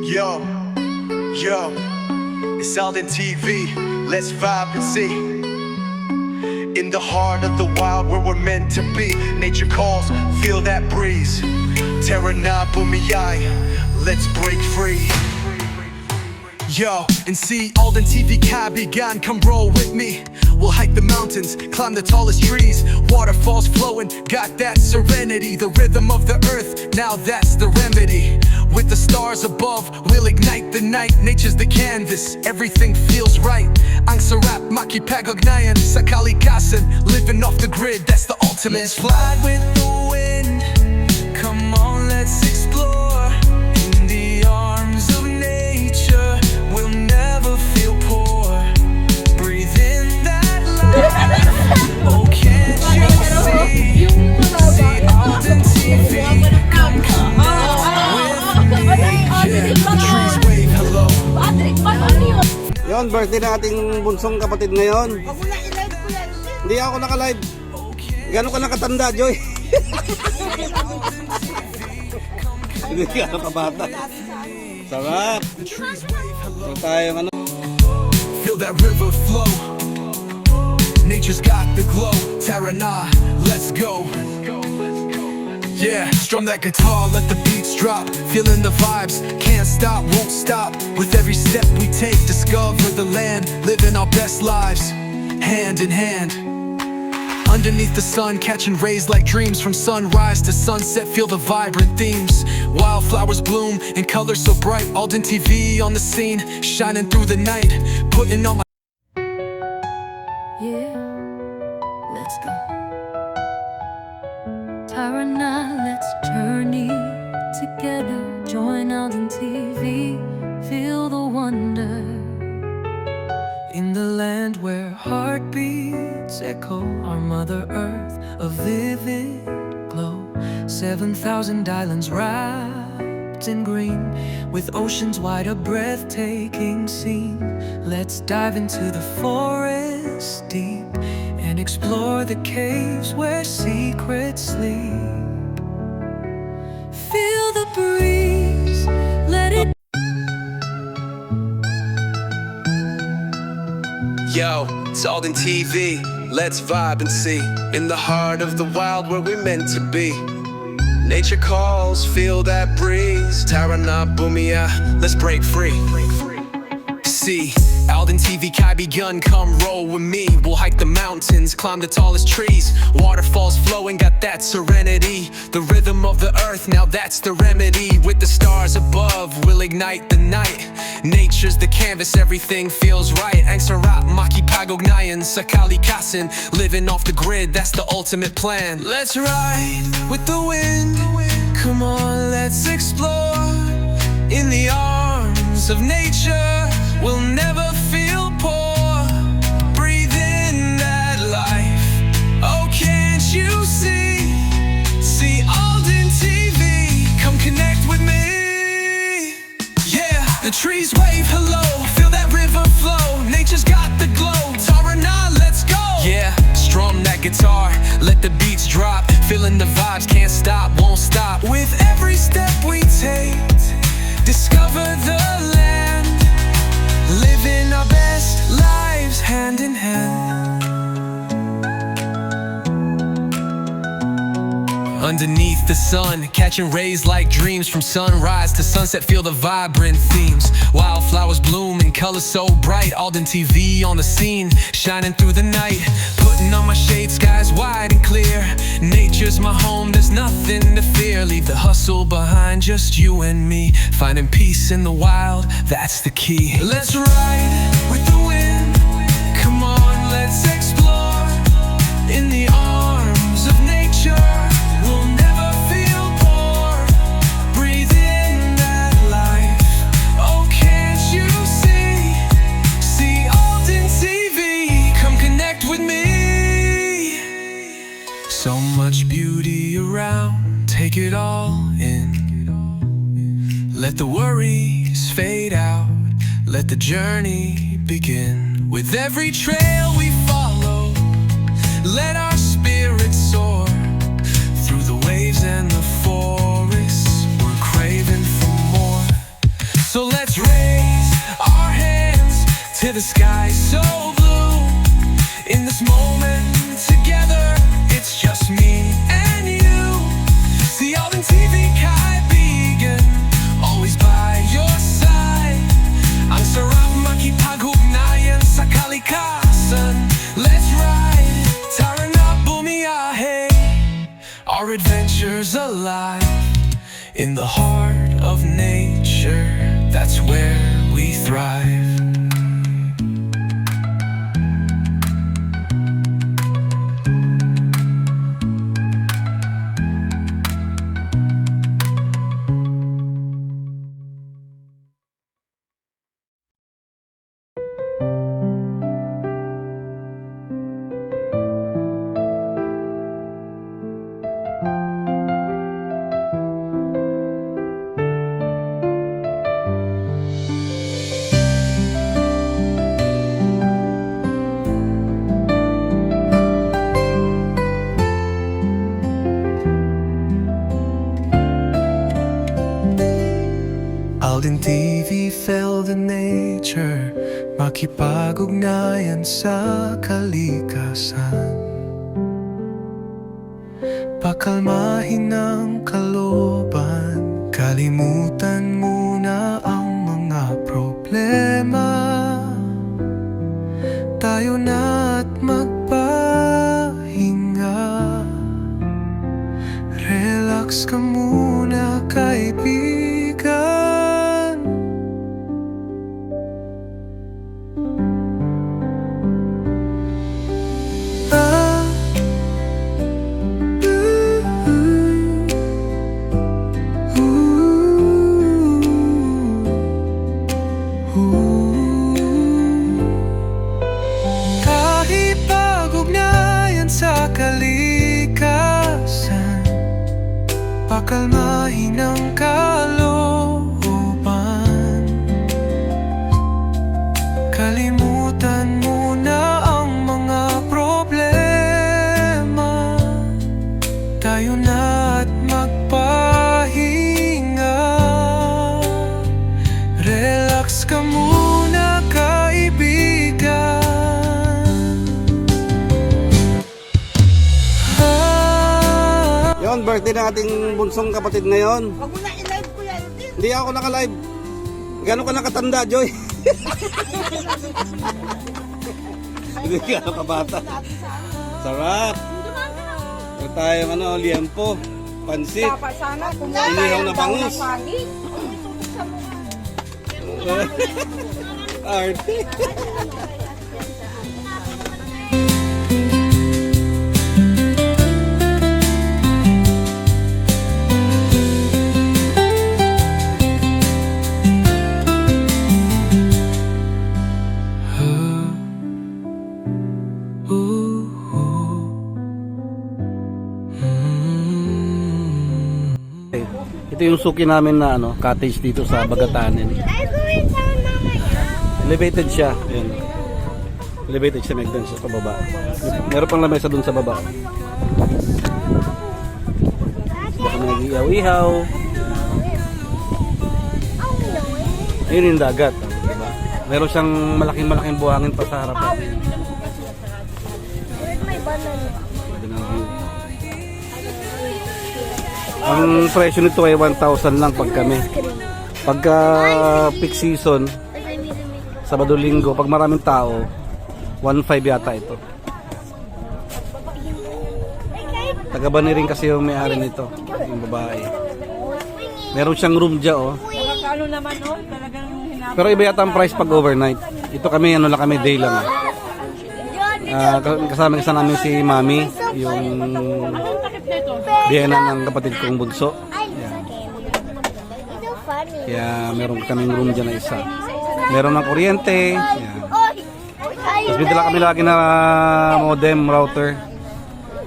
Yo, yo, it's AldinTV, let's vibe and see. In the heart of the wild where we're meant to be. Nature calls, feel that breeze. Terra na bumiyay, let's break free. Yo, and see AldinTV kaibigan, come roll with me. We'll hike the mountains, climb the tallest trees. Waterfalls flowing, got that serenity. The rhythm of the earth, now that's the remedy. With the stars above, we'll ignite the night. Nature's the canvas, everything feels right. Ang sarap makipag-ugnayan sa kalikasan. Living off the grid, that's the ultimate. Let's fly with the wind, come on let's explore. In the arms of nature, we'll never feel poor. Breathe in that light, oh can't you see? See AldinTV, come Yon, birthday na ating bunsong kapatid ngayon. Hindi ako naka-live. Gano'n ka nakatanda, Joy? Hindi ka nakabata. Sarap. Ito tayo ano. Feel that river flow. Nature's got the glow. Terra na, let's go. Yeah, strum that guitar, let the beats drop. Feeling the vibes, can't stop, won't stop. With every step we take, discover the land. Living our best lives, hand in hand. Underneath the sun, catching rays like dreams. From sunrise to sunset, feel the vibrant themes. Wildflowers bloom in colors so bright. AldinTV on the scene, shining through the night. Putting on my... Yeah, let's go. Tara na, let's journey together. Join AldinTV, feel the wonder. In the land where heartbeats echo, our Mother Earth, a vivid glow. 7,000 islands wrapped in green, with oceans wide, a breathtaking scene. Let's dive into the forest deep and explore the caves where secrets sleep. Feel the breeze, let it. Yo, it's AldinTV, let's vibe and see. In the heart of the wild where we're meant to be. Nature calls, feel that breeze. Terra na bumia, let's break free. See, AldinTV kaibigan, come roll with me. We'll hike the mountains, climb the tallest trees. Waterfalls flowing, got that serenity. The rhythm of the earth, now that's the remedy. With the stars above, we'll ignite the night. Nature's the canvas, everything feels right. Ang sarap makipag-ugnayan sa kalikasan. Living off the grid, that's the ultimate plan. Let's ride with the wind, come on let's explore. In the arms of nature, we'll never feel poor. Breathe in that life, oh can't you see? See AldinTV, come connect with me. Yeah, the trees wave hello, feel that river flow. Nature's got the glow, Tara na, let's go. Yeah, strum that guitar, let the beats drop. Feeling the vibes, can't stop, won't stop. With every step we take, discover the land. Living our best lives hand in hand. Underneath the sun, catching rays like dreams. From sunrise to sunset, feel the vibrant themes. Wildflowers bloom in colors so bright. AldinTV on the scene, shining through the night. Putting on my shades, skies wide and clear. Nature's my home, there's nothing to fear. Leave the hustle behind, just you and me. Finding peace in the wild, that's the key. Let's ride with the wind, come on let's explore. In the arms of nature, we'll never feel poor. Breathe in that life, oh can't you see? See AldinTV, come connect with me. So much beauty around, take it all in. Let the worries fade out, let the journey begin. With every trail we follow, let our spirits soar. Through the waves and the forests, we're craving for more. So the sky's so blue. In this moment together, it's just me and you. Si AldinTV kaibigan, always by your side. Ang sarap makipag-ugnayan sa kalikasan. Let's ride, tara na bumiyahe. Our adventures alive in the heart of nature. That's where we thrive. AldinTV felt the nature, makipag-ugnayan sa kalikasan. Pakalmahin ang kalooban, kalimutan muna ang mga problema. Tayo na't magpahinga, relax ka muna kaibigan. Pakalmahin ang kalooban, kalimutan muna ang mga problema. Tayo na't magpahinga, relax ka muna kaibigan. Yon, birthday ng ating bunsong kapatid ngayon. Wag mo na i-live ko yan. Hindi ako naka-live. Gano'n ka nakatanda, Joy? Hindi ka kabata. Sarap. Ito tayong liempo, pansit. Dapat sana kung Inihaw na bangus. Arte. Ito yung suki namin na cottage dito sa Abagatanen. Elevated siya. Ayan. Elevated siya, magdan siya sa baba. Meron pang lamesa dun sa baba. Diba kami nag-ihaw-ihaw. Ayun yung dagat. Diba? Meron siyang malaking buhangin pa sa harapan. Ang presyo nito ay 1,000 lang pag kami. Pagka peak season, Sabado Linggo, pag maraming tao, 1,500 yata ito. Taga-Bani rin kasi yung may-ari nito, yung babae. Meron siyang room dyan, oh. Pero iba yata ang price pag overnight. Ito kami, lang kami, day lang. Kasama namin si Mami, yung biyena ng kapatid kong bunso. Kaya meron kaming room dyan na isa. Meron ng kuryente. Tapos bidala kami lagi na modem, router,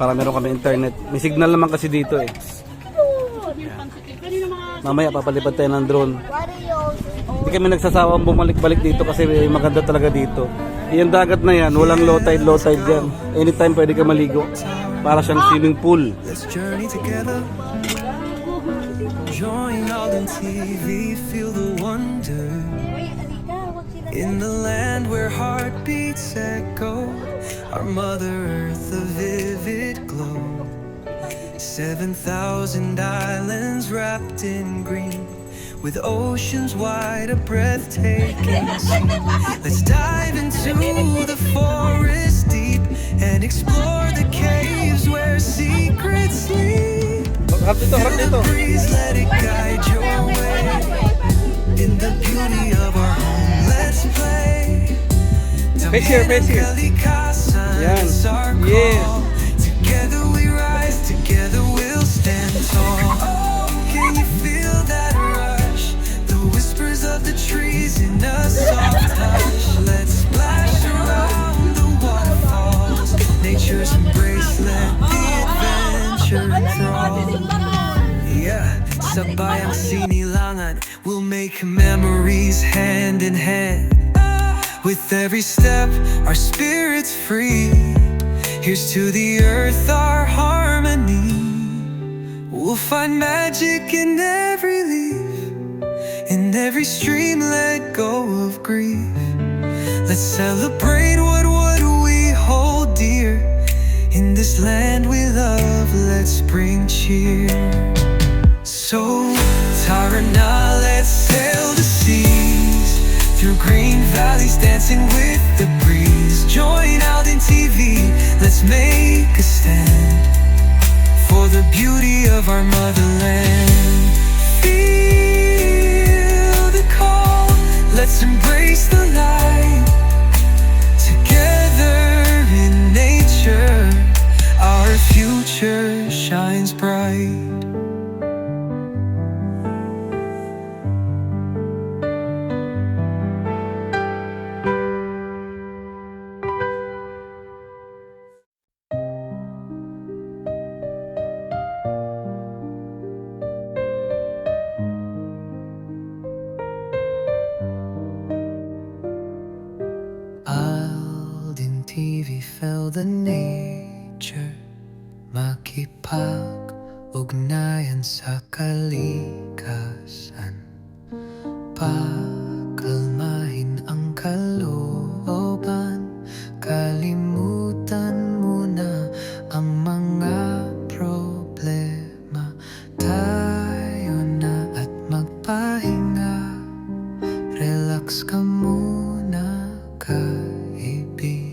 para meron kami internet. May signal naman kasi dito eh. Mamaya papalipad tayo ng drone. Hindi kami nagsasawang bumalik-balik dito kasi maganda talaga dito. Yung dagat na yan, walang lowtide dyan. Anytime pwede ka maligo. Para siyang swimming pool. Let's journey together. Join AldinTV, feel the wonder. In the land where heartbeats echo, our Mother Earth a vivid glow. 7,000 islands wrapped in green, with oceans wide, a breathtaking scene. Let's dive into the forest deep and explore the caves where secrets sleep. Harap dito, harap Feel dito. the breeze, let it guide your way. In the beauty of our home, let's play. Face here, face here. Yan. Yeah. Together we rise, together we'll stand tall. Oh, can you feel that rush? The whispers of the trees in a soft hush. Let's splash around the waterfalls. Nature's embrace, let the adventure crawl. Yeah, sa bayang sinilangan, we'll make memories hand in hand. With every step, our spirit's free. Here's to the earth, our harmony. We'll find magic in every leaf, in every stream, let go of grief. Let's celebrate what we hold dear. In this land we love, let's bring cheer. So, tara na, let's sail the seas, through green valleys dancing with the breeze. Join AldinTV, let's make a stand for the beauty of our motherland. Feel the call, let's embrace the light. Together in nature, our future shines bright. AldinTV felt the nature, makipag-ugnayan sa kalikasan, pakalmahin ang kalooban, kalimutan muna ang mga problema. Tayo na at magpahinga, relax ka muna, kaibigan.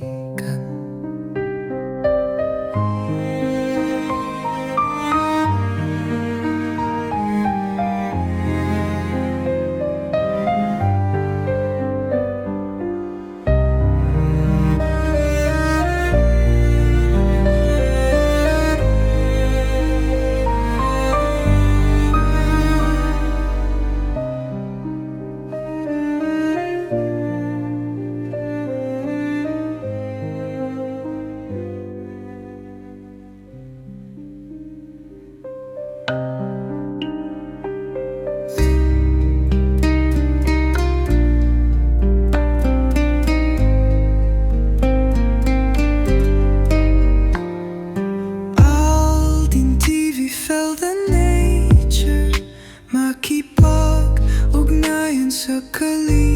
AldinTV felt the nature, makipag-ugnayan sa kalikasan.